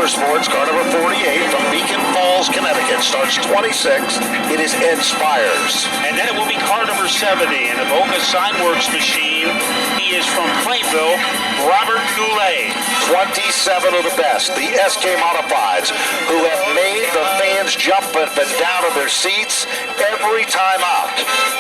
Motorsports, car number 48 from Beacon Falls, Connecticut. Starts 26. It is Ed Spires. And then it will be car number 70, an Avoca Signworks machine. He is from Plainville, Robert Goulet. 27 of the best, the SK Modifieds, who have made the fans jump up and down of their seats every time out.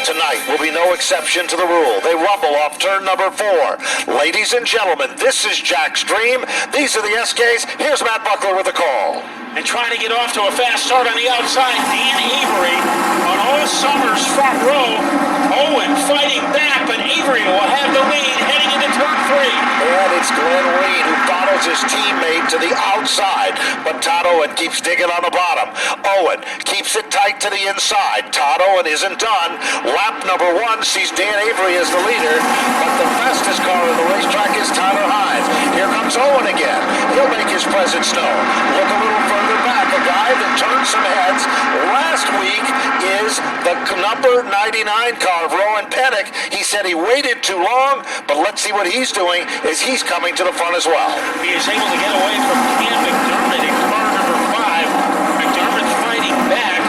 Tonight will be no exception to the rule. They rumble off turn number 4. Ladies and gentlemen, this is Jack's Dream. These are the SKs. Here's Matt Buckler with the call. And trying to get off to a fast start on the outside, Dan Avery on all Summers' front row. Owen fighting back, but Avery will have the lead heading into turn 3. And it's Glenn Reed who follows his teammate to the outside, but Todd Owen keeps digging on the bottom. Owen keeps it tight to the inside. Todd Owen isn't done. Lap number 1 sees Dan Avery as the leader, but the fastest car on the racetrack is Tyler Hines. Here comes Owen again. He'll make his presence known. Look a little further back. A guy that turned some heads last week is the number 99 car of Rowan Pennick. He said he waited too long, but let's see what he's doing as he's coming to the front as well. He is able to get away from Cam McDermott in car number 5. McDermott's fighting back.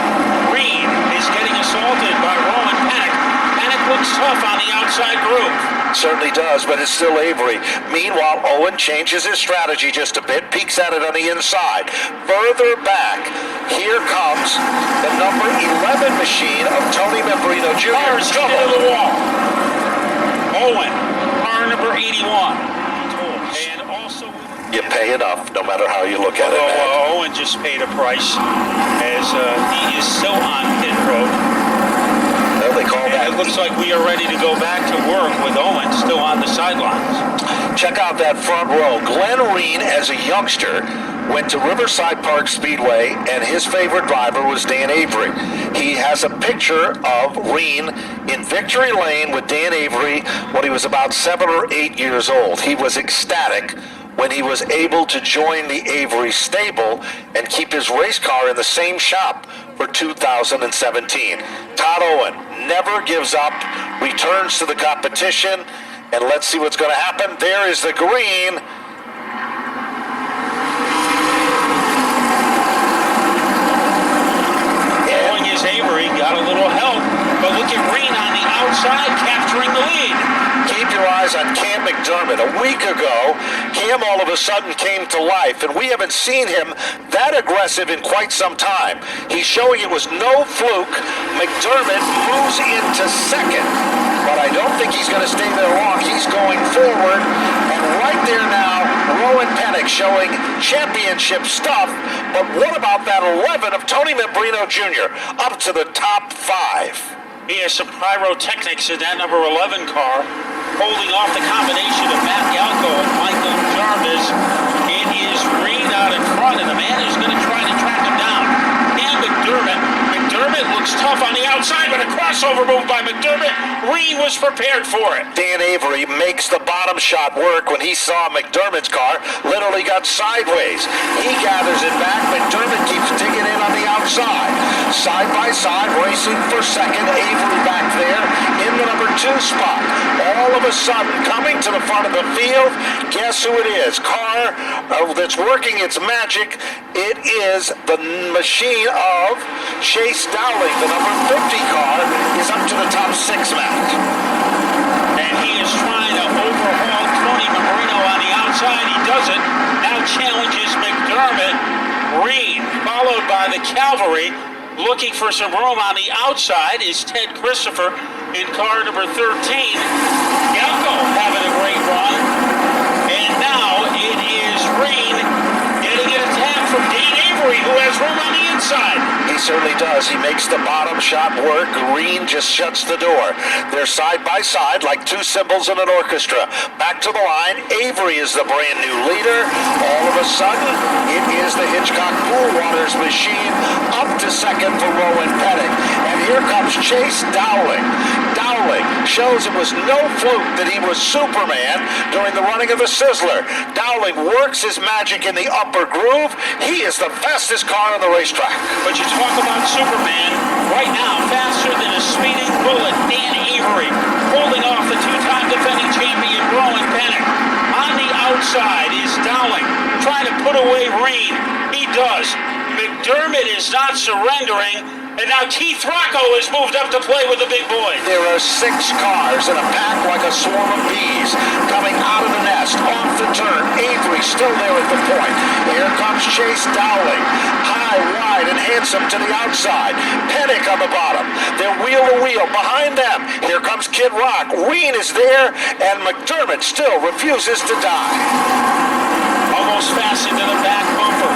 Reed is getting assaulted by Rowan Pennick. Pennick looks tough on the outside group. Certainly does, but it's still Avery. Meanwhile, Owen changes his strategy just a bit, peeks at it on the inside. Further back, here comes the number 11 machine of Tony Membrino Jr. Cars to the wall. Owen, car number 81. And also, you pay enough, no matter how you look at it. Owen just paid a price as he is still on pit road. Well, they call that. It looks like we are ready to go back to work with Owen still on the sidelines. Check out that front row. Glenn Reen, as a youngster, went to Riverside Park Speedway, and his favorite driver was Dan Avery. He has a picture of Reen in Victory Lane with Dan Avery when he was about 7 or 8 years old. He was ecstatic when he was able to join the Avery stable and keep his race car in the same shop for 2017. Todd Owen never gives up, returns to the competition, and let's see what's going to happen. There is the green. Going is Avery, got a little help, but look at Reen on the outside capturing the lead. Keep your eyes on Cam McDermott. A week ago, Cam all of a sudden came to life, and we haven't seen him that aggressive in quite some time. He's showing it was no fluke. McDermott moves into second, but I don't think he's going to stay there long. He's going forward, and right there now, Rowan Pennick showing championship stuff, but what about that 11 of Tony Membrino Jr. up to the top 5? He has some pyrotechnics in that number 11 car, holding off the combination of Matt Galco and Michael Jarvis. It is Reed out in front, and the man is going to try to track him down. And McDermott looks tough on the outside, but a crossover move by McDermott. Reed was prepared for it. Dan Avery makes the bottom shot work when he saw McDermott's car literally got sideways. He gathers it back. McDermott keeps digging in on the outside. Side by side, racing for second. Avery back there in the number 2 spot. All of a sudden, coming to the front of the field, guess who it is? Car that's working its magic. It is the machine of Chase Dowling. The number 50 car is up to the top 6 match. And he is trying to overhaul Tony Membrino on the outside. He does it. Now challenges McDermott. Reed, followed by the Cavalry. Looking for some room on the outside is Ted Christopher in car number 13. Galco having a great run. And now it is Reed getting an attack from Dan Avery, who has room on the inside. He certainly does. He makes the bottom shot work. Green just shuts the door. They're side by side like two cymbals in an orchestra. Back to the line. Avery is the brand new leader. All of a sudden, it is the Hitchcock Pool Waters machine up to second for Rowan Pennick. And here comes Chase Dowling. Dowling shows it was no fluke that he was Superman during the running of the Sizzler. Dowling works his magic in the upper groove. He is the fastest car on the racetrack. But you talk about Superman, right now, faster than a speeding bullet. Dan Avery holding off the two-time defending champion Rowan Pennick. On the outside is Dowling. trying to put away Reed. He does. McDermott is not surrendering, and now Keith Rocco has moved up to play with the big boys. There are 6 cars in a pack like a swarm of bees coming out of the nest, off the turn. Avery still there at the point. Here comes Chase Dowling. High, wide, and handsome to the outside. Pennick on the bottom. They're wheel to wheel. Behind them, here comes Kid Rock. Ween is there, and McDermott still refuses to die. Almost fastened to the back bumper.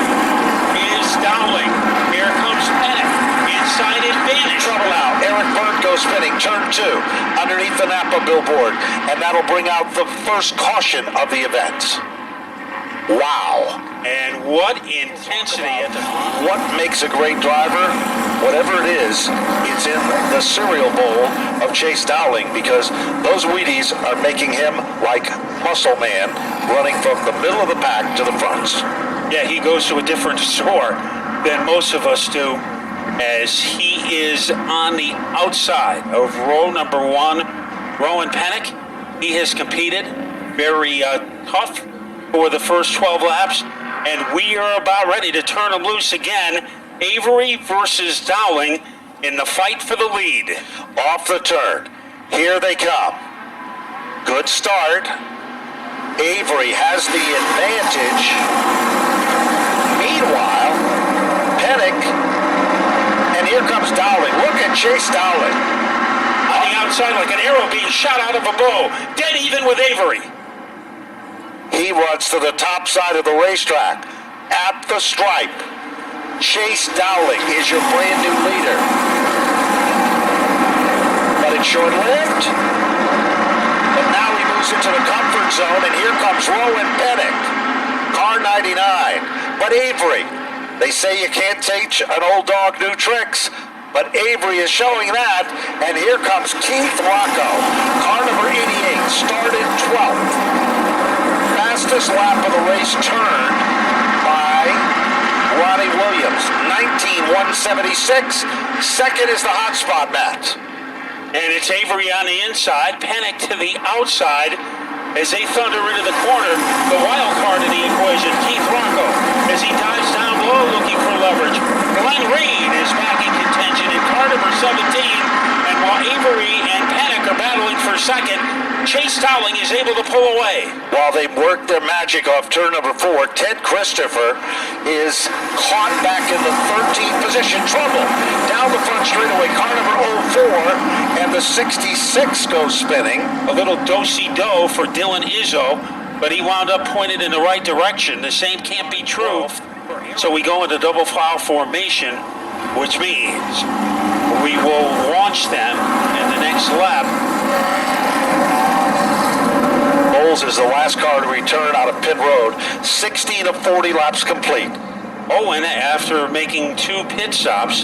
Here's Dowling. Here comes Pennick. Inside advantage. Trouble out. Eric Byrne goes spinning. Turn 2 underneath the Napa billboard. And that'll bring out the first caution of the event. Wow. And what intensity at the front. What makes a great driver? Whatever it is, it's in the cereal bowl of Chase Dowling, because those Wheaties are making him like Muscle Man, running from the middle of the pack to the front. Yeah, he goes to a different store than most of us do, as he is on the outside of row number 1. Rowan Pennick, he has competed very tough for the first 12 laps, and we are about ready to turn him loose again. Avery versus Dowling in the fight for the lead. Off the turn. Here they come. Good start. Avery has the advantage. Meanwhile, Pennick, and here comes Dowling. Look at Chase Dowling. On the outside like an arrow being shot out of a bow. Dead even with Avery. He runs to the top side of the racetrack. At the stripe, Chase Dowling is your brand new leader. But it's short-lived. But now he moves into the comfort zone, and here comes Rowan Pennick. Car 99. But Avery, they say you can't teach an old dog new tricks, but Avery is showing that, and here comes Keith Rocco. Car number 88, started 12th. Fastest lap of the race turned by Ronnie Williams, 19,176. Second is the hot spot, Matt. And it's Avery on the inside, Pennick to the outside as they thunder into the corner. The wild card in the equation, Keith Rocco, as he dives down low looking for leverage. Glenn Reed is back in contention in car number 17. And while Avery and Pennick are battling for second, Chase Dowling is able to pull away. While they work their magic off turn number 4, Ted Christopher is caught back in the 13th position. Trouble down the front straightaway. Car number 04, and the 66 goes spinning. A little do-si-do for Dylan Izzo, but he wound up pointed in the right direction. The same can't be true. So we go into double file formation, which means we will launch them in the next lap. Bowles is the last car to return out of pit road. 16 of 40 laps complete. Owen, after making 2 pit stops,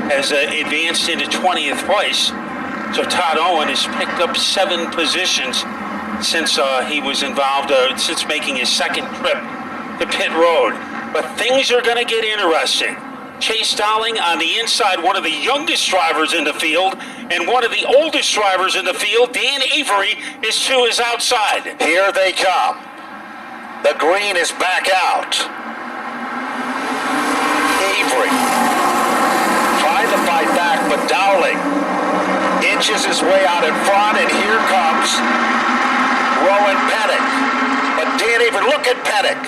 has advanced into 20th place. So Todd Owen has picked up 7 positions since he was involved, since making his second trip to pit road. But things are going to get interesting. Chase Dowling on the inside, one of the youngest drivers in the field, and one of the oldest drivers in the field, Dan Avery, is to his outside. Here they come. The green is back out. Avery trying to fight back, but Dowling inches his way out in front, and here comes Rowan Pennick. But Dan Avery, look at Pennick.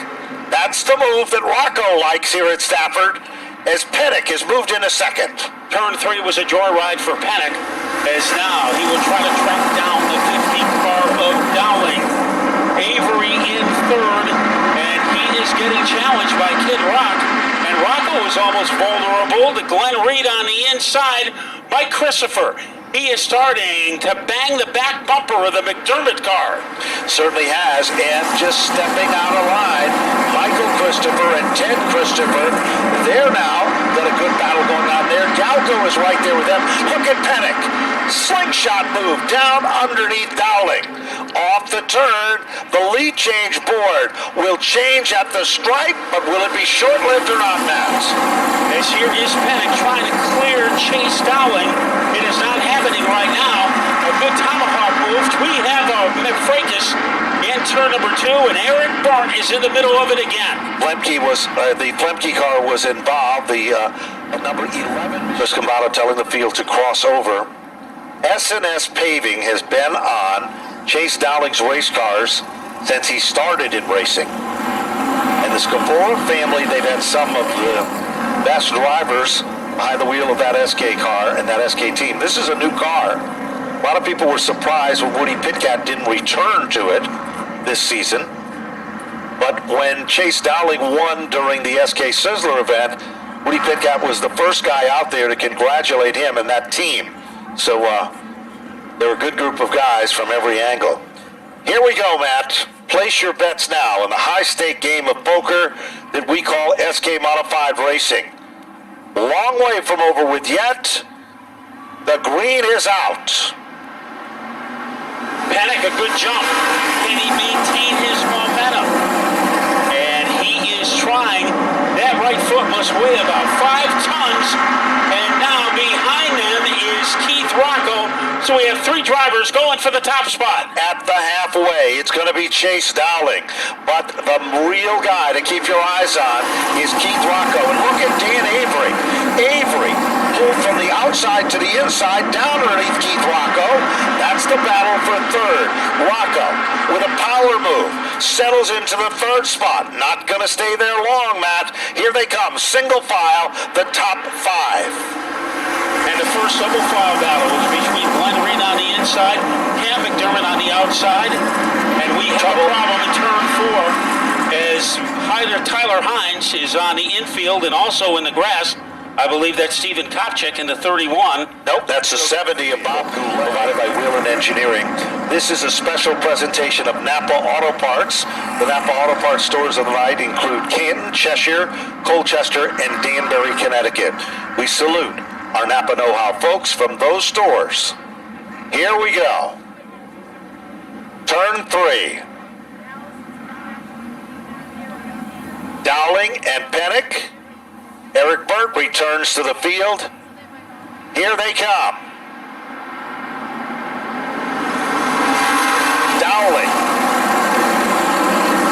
That's the move that Rocco likes here at Stafford, as Pennick has moved into second. Turn 3 was a joyride for Pennick, as now he will try to track down the 50 car of Dowling. Avery in third, and he is getting challenged by Kid Rock. And Rocco is almost vulnerable to Glenn Reed on the inside. Mike Christopher, he is starting to bang the back bumper of the McDermott car. Certainly has, and just stepping out of line, Michael Christopher and Ted Christopher. They're now got a good battle going on there. Galco is right there with them. Look at Pennick. Slingshot move down underneath Dowling. off the turn. The lead change board will change at the stripe, but will it be short-lived or not, Matt? As here is Pennick trying to clear Chase Dowling. It is not happening right now. A good tomahawk move. We have McFrakis in turn number 2, and Eric Bart is in the middle of it again. The Flemke car was involved. The number 11, Chris Cambato telling the field to cross over. S&S Paving has been on Chase Dowling's race cars since he started in racing. And the Scavora family, they've had some of the best drivers behind the wheel of that SK car and that SK team. This is a new car. A lot of people were surprised when Woody Pitkat didn't return to it this season. But when Chase Dowling won during the SK Sizzler event, Woody Pitkat was the first guy out there to congratulate him and that team. So they're a good group of guys from every angle. Here we go, Matt. Place your bets now in the high-stake game of poker that we call SK Modified Racing. Long way from over with yet. The green is out. Pennick, a good jump. Can he maintain his momentum? And he is trying. That right foot must weigh about 5 tons. And now behind them is Keith Rocco. So we have 3 drivers going for the top spot. At the halfway, it's going to be Chase Dowling. But the real guy to keep your eyes on is Keith Rocco. And look at Dan Avery. Avery pulled from the outside to the inside, down underneath Keith Rocco. That's the battle for third. Rocco, with a power move, settles into the 3rd spot. Not going to stay there long, Matt. Here they come. Single file, the top 5. And the first double file battle was between Glenn Reed on the inside, Cam McDermott on the outside, and we have a problem in turn 4 as Tyler Hines is on the infield and also in the grass. I believe that's Stephen Kopchak in the 31. Nope, that's the 70 of Bob Goulet, provided by Wheeler Engineering. This is a special presentation of Napa Auto Parts. The Napa Auto Parts stores on the right include Canton, Cheshire, Colchester, and Danbury, Connecticut. We salute our Napa know-how folks from those stores. Here we go. Turn 3. Dowling and Pennick. Eric Burt returns to the field. Here they come. Dowling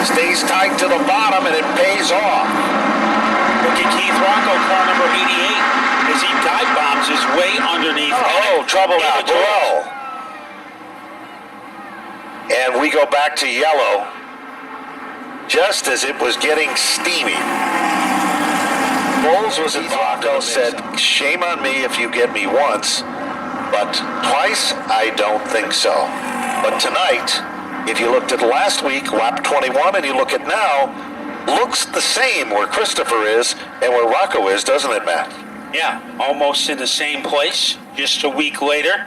stays tight to the bottom and it pays off. Look at Keith Rocco, car number 88, as he dive bombs his way underneath. Oh, trouble out below. And we go back to yellow just as it was getting steamy. Bowles was involved. Rocco said, shame on me if you get me once, but twice, I don't think so. But tonight, if you looked at last week, lap 21, and you look at now, looks the same where Christopher is and where Rocco is, doesn't it, Matt? Yeah, almost in the same place, just a week later.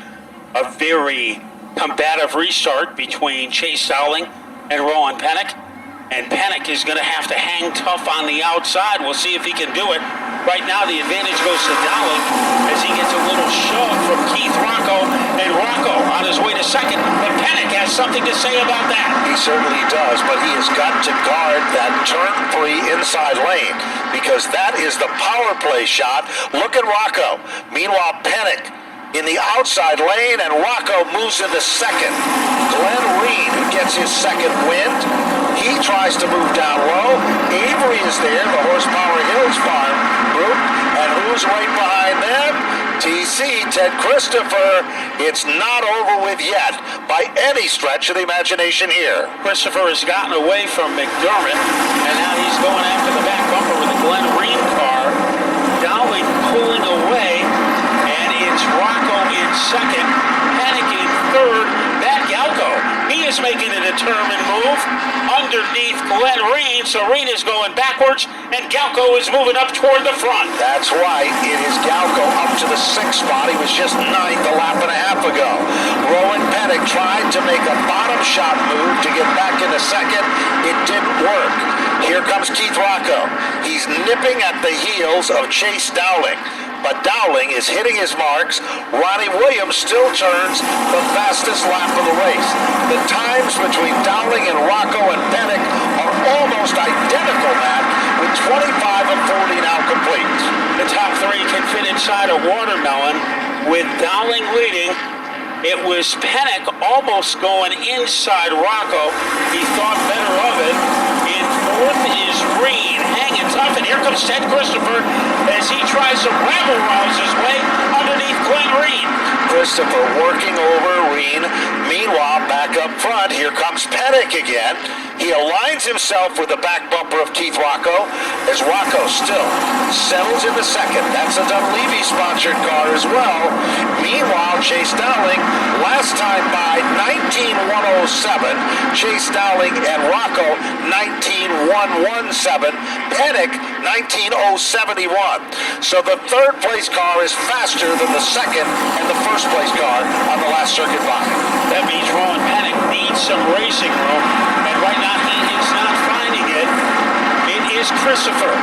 A very combative restart between Chase Dowling and Rowan Pennick. And Pennick is going to have to hang tough on the outside. We'll see if he can do it. Right now, the advantage goes to Dowling as he gets a little shove from Keith Rocco. And Rocco on his way to second. But Pennick has something to say about that. He certainly does, but he has got to guard that turn 3 inside lane because that is the power play shot. Look at Rocco. Meanwhile, Pennick in the outside lane, and Rocco moves into second. Glenn Reed, who gets his second wind, he tries to move down low. Avery is there, the Horsepower Hills Farm group, and who's right behind them? TC, Ted Christopher. It's not over with yet by any stretch of the imagination here. Christopher has gotten away from McDermott, and now he's going after the back bumper with the Glenn Reed car. Dowling pulling away. It's Rocco in second, Pennick in third, Matt Galco. He is making a determined move underneath Glenn Reed, so Reed is going backwards, and Galco is moving up toward the front. That's right, it is Galco up to the 6th spot. He was just 9th a lap and a half ago. Rowan Pennick tried to make a bottom shot move to get back into second. It didn't work. Here comes Keith Rocco. He's nipping at the heels of Chase Dowling. but Dowling is hitting his marks. Ronnie Williams still turns the fastest lap of the race. The times between Dowling and Rocco and Pennick are almost identical, Matt, with 25 of 40 now complete. The top three can fit inside a watermelon with Dowling leading. It was Pennick almost going inside Rocco. He thought better of it. In fourth is Reed, hanging tough, and here comes Ted Christopher as he tries to rabble-rouse his way underneath Glenn Reed. Christopher working over Reed. Meanwhile, back up front, here comes Pennick again. He aligns himself with the back bumper of Keith Rocco as Rocco still settles into second. That's a Dunleavy-sponsored car as well. Meanwhile, Chase Dowling, last time by 19,107. Chase Dowling and Rocco, 19,117. Pennick, 19,071. So the third place car is faster than the second and the first place car on the last circuit by. That means Rowan Pennick needs some racing room, and right now he is not finding it. It is Christopher,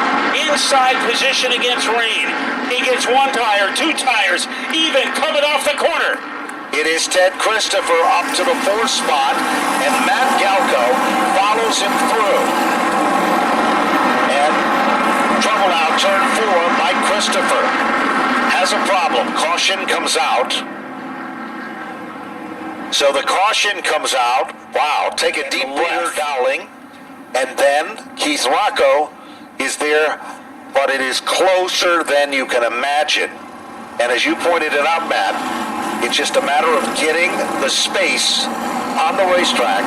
inside position against Reed. He gets one tire, two tires, even coming off the corner. It is Ted Christopher up to the fourth spot, and Matt Galco follows him through. And trouble out, turn 4, Mike Christopher has a problem. Caution comes out. So the caution comes out. Wow, take a deep breath, Dowling. And then Keith Rocco is there, but it is closer than you can imagine. And as you pointed it out, Matt, it's just a matter of getting the space on the racetrack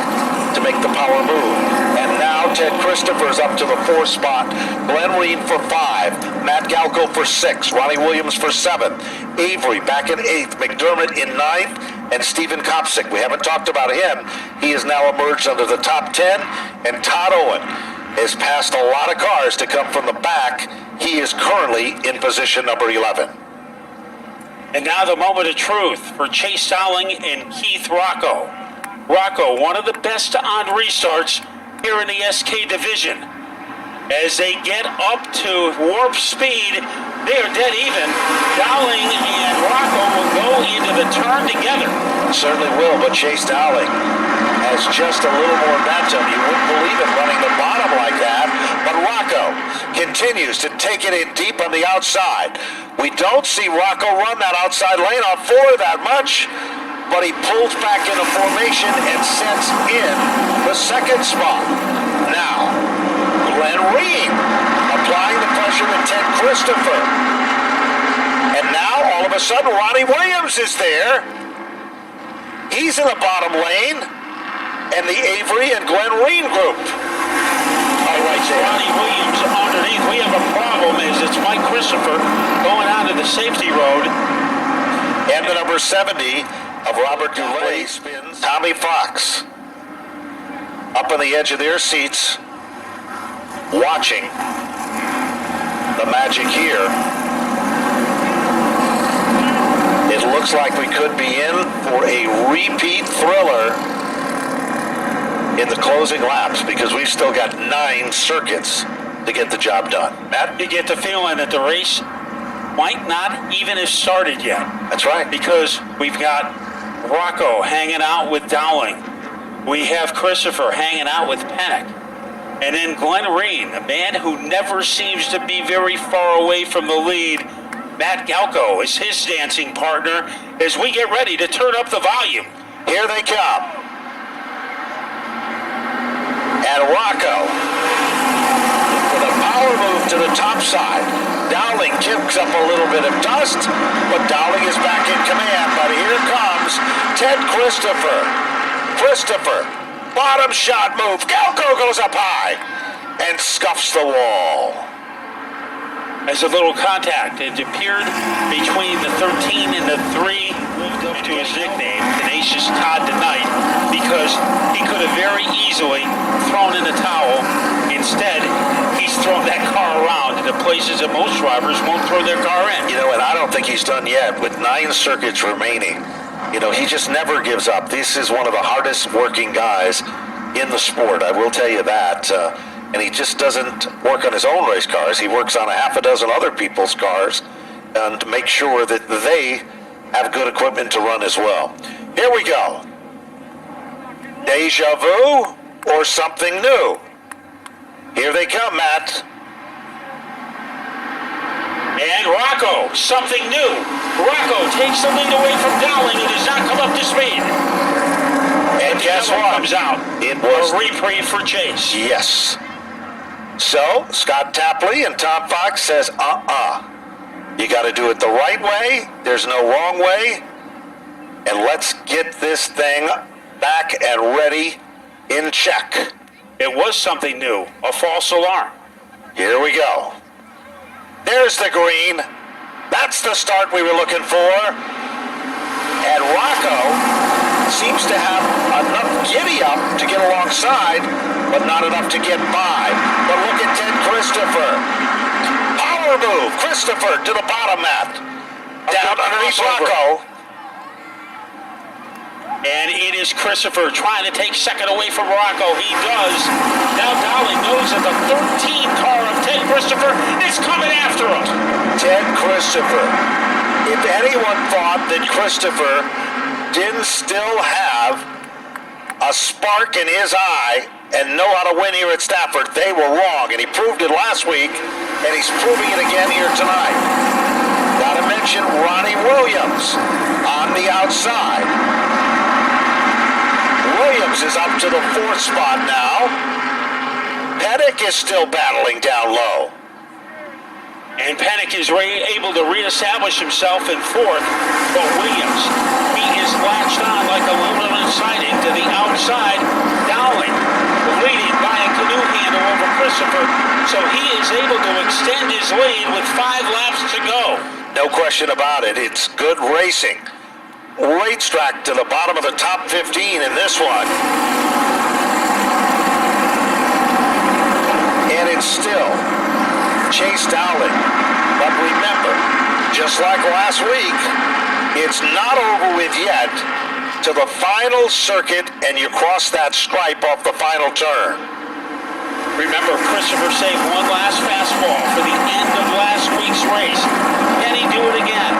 to make the power move. And now Ted Christopher's up to the fourth spot. Glenn Reed for 5. Matt Galco for 6. Ronnie Williams for 7. Avery back in 8th. McDermott in 9th. And Stephen Kopsick, we haven't talked about him. He has now emerged under the top 10. And Todd Owen has passed a lot of cars to come from the back. He is currently in position number 11. And now the moment of truth for Chase Dowling and Keith Rocco. Rocco, one of the best on restarts here in the SK division. As they get up to warp speed, they are dead even. Dowling and Rocco will go into the turn together. Certainly will, but Chase Dowling has just a little more momentum. You wouldn't believe it running the bottom like that. But Rocco continues to take it in deep on the outside. We don't see Rocco run that outside lane on 4 that much, but he pulls back into formation and sets in the second spot. Now, Glenn Reed applying the pressure to Ted Christopher. And now, all of a sudden, Ronnie Williams is there. He's in the bottom lane. And the Avery and Glenn Reed group. All right, so Ronnie Williams underneath. We have a problem as it's Mike Christopher going onto the safety road. And the number 70 of Robert Goulet spins. Tommy Fox up on the edge of their seats, watching the magic here. It looks like we could be in for a repeat thriller in the closing laps because we've still got 9 circuits to get the job done. Matt? You get the feeling that the race might not even have started yet. That's right. Because we've got Rocco hanging out with Dowling. We have Christopher hanging out with Pennick. And then Glenn Reed, a man who never seems to be very far away from the lead. Matt Galco is his dancing partner as we get ready to turn up the volume. Here they come. And Rocco with a power move to the top side. Dowling kicks up a little bit of dust, but Dowling is back in command. But here comes Ted Christopher. Christopher, bottom shot move. Galco goes up high and scuffs the wall. As a little contact, it appeared between the 13 and the 3, lived up to his nickname, Tenacious Todd tonight, because he could have very easily thrown in the towel. Instead, he's thrown that car around into places that most drivers won't throw their car in. You know, and I don't think he's done yet. With 9 circuits remaining, you know, he just never gives up. This is one of the hardest working guys in the sport, I will tell you that. And he just doesn't work on his own race cars. He works on a half a dozen other people's cars. and make sure that they have good equipment to run as well. Here we go. Deja vu or something new? Here they come, Matt. And Rocco, something new. Rocco takes the lead away from Dowling, who does not come up to speed. And guess what? Comes out. It was a reprieve for Chase. Yes. So, Scott Tapley and Tom Fox says, you got to do it the right way. There's no wrong way. And let's get this thing back and ready in check. It was something new, a false alarm. Here we go. There's the green. That's the start we were looking for. And Rocco seems to have enough giddy up to get alongside, but not enough to get by. But look at Ted Christopher. Power move. Christopher to the bottom, Matt. Down underneath Rocco. And it is Christopher trying to take second away from Rocco. He does. Now Dowling knows that the 13 car of Ted Christopher is coming after him. Ted Christopher. If anyone thought that Christopher didn't still have a spark in his eye and know how to win here at Stafford, they were wrong. And he proved it last week, and he's proving it again here tonight. Got to mention Ronnie Williams on the outside. Williams is up to the 4th spot now. Pettick is still battling down low. And Pettick is able to reestablish himself in 4th. But Williams, he is latched on like a aluminum siding to the outside. Dowling leading by a canoe handle over Christopher. So he is able to extend his lead with 5 laps to go. No question about it. It's good racing. Racetrack to the bottom of the top 15 in this one. And it's still Chase Dowling. But remember, just like last week, it's not over with yet to the final circuit and you cross that stripe off the final turn. Remember, Christopher saved one last fastball for the end of last week's race. Can he do it again?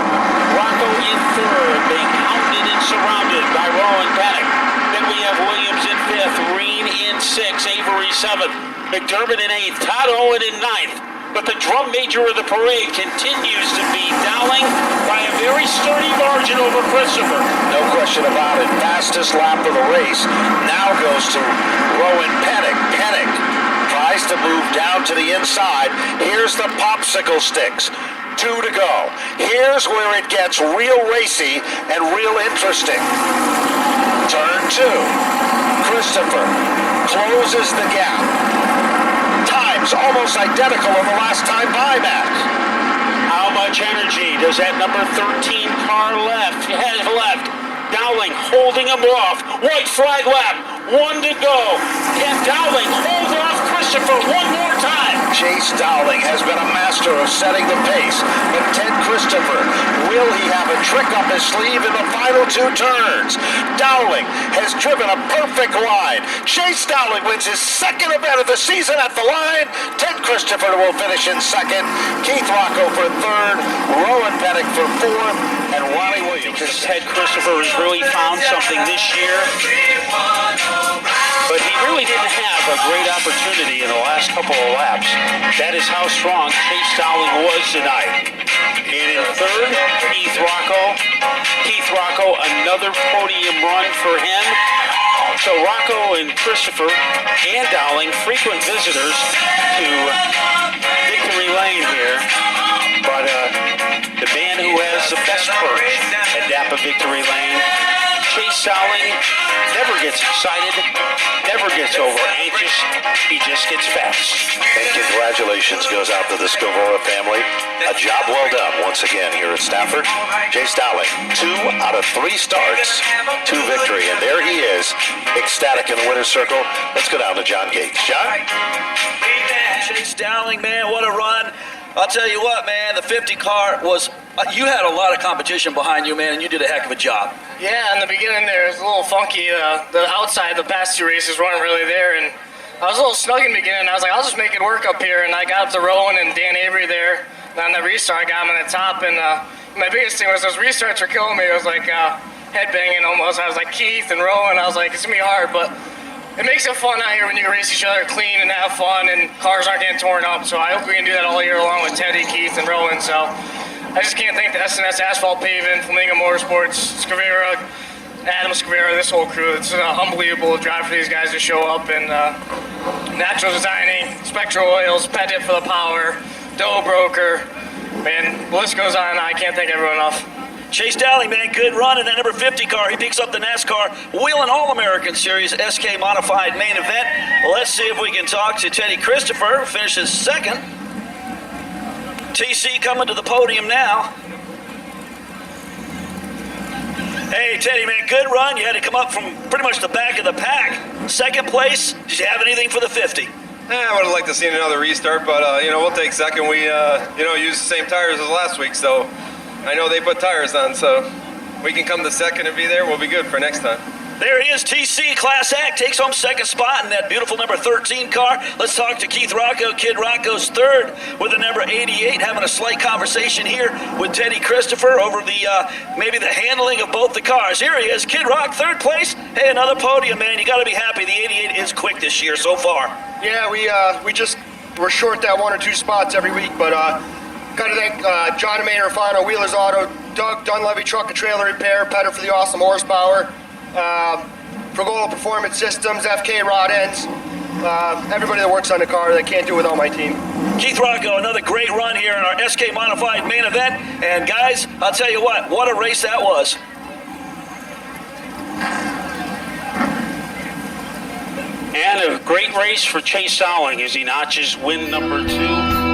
Rocco in 3rd, being hounded and surrounded by Rowan Pettick. Then we have Williams in 5th, Reen in 6th, Avery 7th, McDermott in 8th, Todd Owen in 9th. But the drum major of the parade continues to be Dowling by a very sturdy margin over Christopher. No question about it. Fastest lap of the race now goes to Rowan Pettick. Pettick tries to move down to the inside. Here's the popsicle sticks. 2 to go. Here's where it gets real racy and real interesting. Turn 2. Christopher closes the gap. Times almost identical of the last time by, Matt. How much energy does that number 13 car have left? Dowling holding him off. White flag lap. 1 to go. Can Dowling hold off Christopher one more time? Chase Dowling has been a master of setting the pace, but Ted Christopher, will he have a trick up his sleeve in the final 2 turns? Dowling has driven a perfect line. Chase Dowling wins his 2nd event of the season at the line. Ted Christopher will finish in 2nd. Keith Rocco for 3rd. Rowan Pettick for 4th. And Ronnie Williams. Because Ted Christopher has really found something this year. But he really didn't have a great opportunity in the last couple of laps. That is how strong Chase Dowling was tonight. And in 3rd, Keith Rocco. Keith Rocco, another podium run for him. So Rocco and Christopher and Dowling, frequent visitors to Victory Lane here. But the man who has the best perch at Napa Victory Lane, Chase Dowling, never gets excited, never gets over anxious. He just gets fast. And congratulations goes out to the Scovora family. A job well done once again here at Stafford. Chase Dowling, 2 out of 3 starts, 2 victory. And there he is, ecstatic in the winner's circle. Let's go down to John Gates. John? Chase Dowling, man, what a run. I'll tell you what, man, the 50 car was, you had a lot of competition behind you, man, and you did a heck of a job. Yeah, in the beginning there, it was a little funky. The outside, the past 2 races weren't really there, and I was a little snug in the beginning. I was like, I'll just make it work up here, and I got up to Rowan and Dan Avery there. on the restart, I got him on the top, and my biggest thing was those restarts were killing me. It was like headbanging almost. I was like Keith and Rowan. I was like, it's gonna be hard, but it makes it fun out here when you race each other clean and have fun, and cars aren't getting torn up. So I hope we can do that all year long with Teddy, Keith, and Rowan. So I just can't thank the SNS Asphalt Paving, Flamingo Motorsports, Scavera, Adam Scavera, this whole crew. It's unbelievable to drive for these guys to show up, and Natural Designing, Spectral Oils, Pettit for the power, Doe Broker, man, the list goes on and on. I can't thank everyone enough. Chase Dowling, man, good run in that number 50 car. He picks up the NASCAR Wheeling All-American Series SK Modified main event. Let's see if we can talk to Teddy Christopher, finishes second. TC coming to the podium now. Hey, Teddy, man, good run. You had to come up from pretty much the back of the pack. Second place. Did you have anything for the 50? I would have liked to see another restart, but we'll take second. We used the same tires as last week, so I know they put tires on, so we can come to second and be there. We'll be good for next time. There he is, TC Class Act, takes home second spot in that beautiful number 13 car. Let's talk to Keith Rocco. Kid Rocco's third with the number 88, having a slight conversation here with Teddy Christopher over the maybe the handling of both the cars. Here he is, Kid Rock, third place. Hey, another podium, man. You got to be happy. The 88 is quick this year so far. Yeah, we're short that one or two spots every week, but got to thank John and Maynard Fano, Wheelers Auto, Doug Dunleavy Truck and Trailer Repair, Petter for the awesome horsepower, Fragola Performance Systems, FK Rod Ends, everybody that works on the car that can't do it without my team. Keith Rocco, another great run here in our SK Modified main event. And guys, I'll tell you what a race that was. And a great race for Chase Dowling as he notches win number 2.